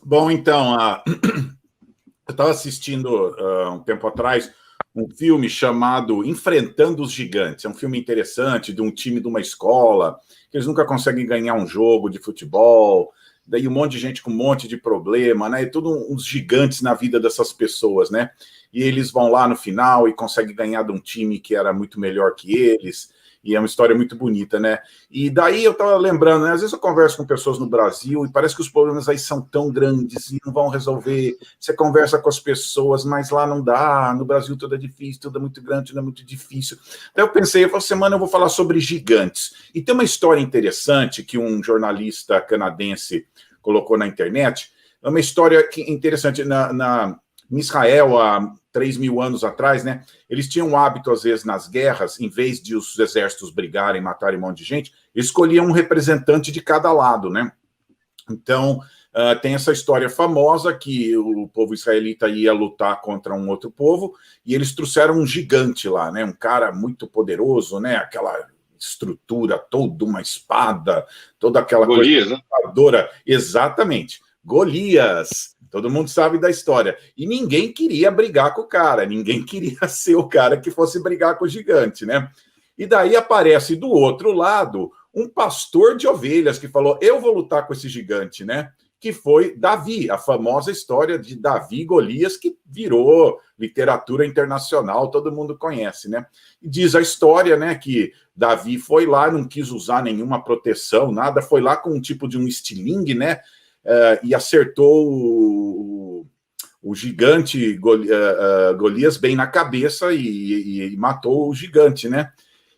Bom, então, eu estava assistindo um tempo atrás um filme chamado Enfrentando os Gigantes. É um filme interessante de um time de uma escola, que eles nunca conseguem ganhar um jogo de futebol, daí um monte de gente com um monte de problema, né? E tudo uns gigantes na vida dessas pessoas, né? E eles vão lá no final e conseguem ganhar de um time que era muito melhor que eles. E é uma história muito bonita, né? E daí eu estava lembrando, né? Às vezes eu converso com pessoas no Brasil e parece que os problemas aí são tão grandes e não vão resolver. Você conversa com as pessoas, mas lá não dá. No Brasil tudo é difícil, tudo é muito grande, tudo é muito difícil. Daí eu pensei, essa semana eu vou falar sobre gigantes. E tem uma história interessante que um jornalista canadense colocou na internet. É uma história interessante. Em Israel, há 3.000 anos atrás, né? Eles tinham um hábito, às vezes, nas guerras, em vez de os exércitos brigarem, matarem um monte de gente, eles escolhiam um representante de cada lado, né? Então, tem essa história famosa que o povo israelita ia lutar contra um outro povo e eles trouxeram um gigante lá, né? Um cara muito poderoso, né? Aquela estrutura, toda uma espada, toda aquela Golias, coisa... né? Exatamente. Golias. Todo mundo sabe da história. E ninguém queria brigar com o cara, ninguém queria ser o cara que fosse brigar com o gigante, né? E daí aparece do outro lado um pastor de ovelhas que falou: eu vou lutar com esse gigante, né? Que foi Davi, a famosa história de Davi e Golias, que virou literatura internacional, todo mundo conhece, né? E diz a história, né, que Davi foi lá, não quis usar nenhuma proteção, nada, foi lá com um tipo de um estilingue, né? E acertou o gigante Golias bem na cabeça e matou o gigante, né?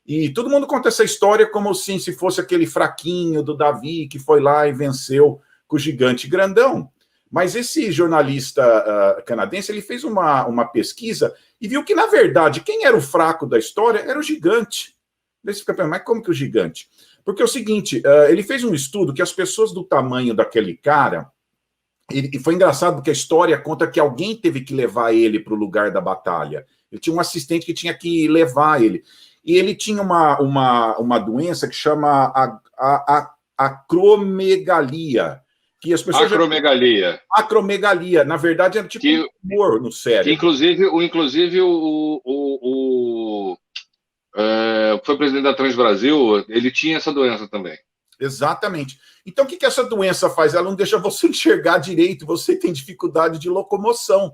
E todo mundo conta essa história como assim, se fosse aquele fraquinho do Davi que foi lá e venceu com o gigante grandão. Mas esse jornalista canadense, ele fez uma pesquisa e viu que, na verdade, quem era o fraco da história era o gigante. Daí você fica pensando, mas como que o gigante? Porque é o seguinte, ele fez um estudo que as pessoas do tamanho daquele cara, e foi engraçado porque a história conta que alguém teve que levar ele para o lugar da batalha. Ele tinha um assistente que tinha que levar ele. E ele tinha uma doença que chama acromegalia. Que as pessoas acromegalia. Acromegalia. Na verdade, era tipo um tumor no cérebro. Que inclusive foi presidente da Transbrasil, ele tinha essa doença também. Exatamente. Então, o que essa doença faz? Ela não deixa você enxergar direito, você tem dificuldade de locomoção,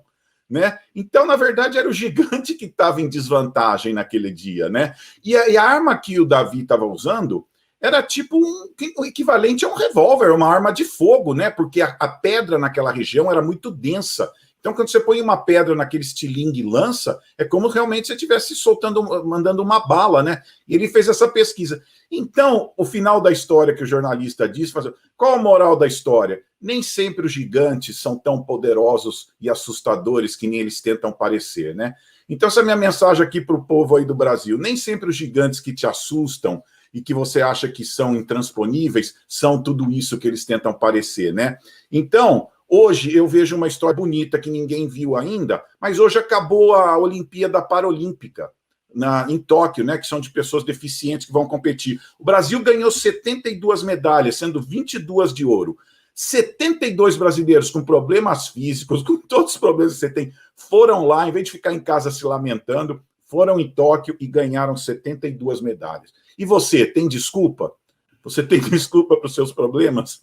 né? Então, na verdade, era o gigante que estava em desvantagem naquele dia, né? E a arma que o Davi estava usando era tipo o equivalente a um revólver, uma arma de fogo, né? Porque a pedra naquela região era muito densa. Então, quando você põe uma pedra naquele estilingue e lança, é como realmente você estivesse mandando uma bala, né? E ele fez essa pesquisa. Então, o final da história que o jornalista disse, qual a moral da história? Nem sempre os gigantes são tão poderosos e assustadores que nem eles tentam parecer, né? Então, essa é a minha mensagem aqui para o povo aí do Brasil. Nem sempre os gigantes que te assustam e que você acha que são intransponíveis são tudo isso que eles tentam parecer, né? Então, hoje eu vejo uma história bonita que ninguém viu ainda, mas hoje acabou a Olimpíada Paralímpica em Tóquio, né, que são de pessoas deficientes que vão competir. O Brasil ganhou 72 medalhas, sendo 22 de ouro. 72 brasileiros com problemas físicos, com todos os problemas que você tem, foram lá, em vez de ficar em casa se lamentando, foram em Tóquio e ganharam 72 medalhas. E você, tem desculpa? Você tem desculpa para os seus problemas?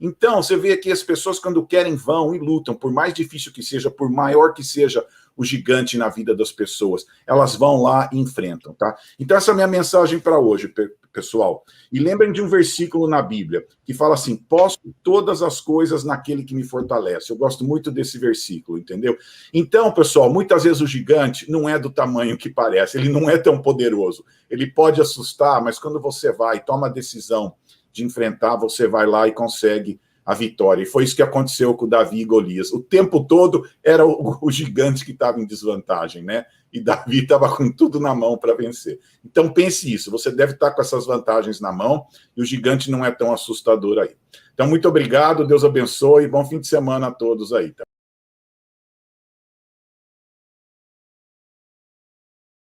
Então, você vê que as pessoas, quando querem, vão e lutam, por mais difícil que seja, por maior que seja o gigante na vida das pessoas, elas vão lá e enfrentam, tá? Então, essa é a minha mensagem para hoje, pessoal. E lembrem de um versículo na Bíblia, que fala assim, posso todas as coisas naquele que me fortalece. Eu gosto muito desse versículo, entendeu? Então, pessoal, muitas vezes o gigante não é do tamanho que parece, ele não é tão poderoso. Ele pode assustar, mas quando você vai e toma a decisão de enfrentar, você vai lá e consegue a vitória. E foi isso que aconteceu com o Davi e Golias. O tempo todo era o gigante que estava em desvantagem, né? E Davi estava com tudo na mão para vencer. Então pense isso, você deve estar com essas vantagens na mão e o gigante não é tão assustador aí. Então muito obrigado, Deus abençoe, bom fim de semana a todos aí. Tá?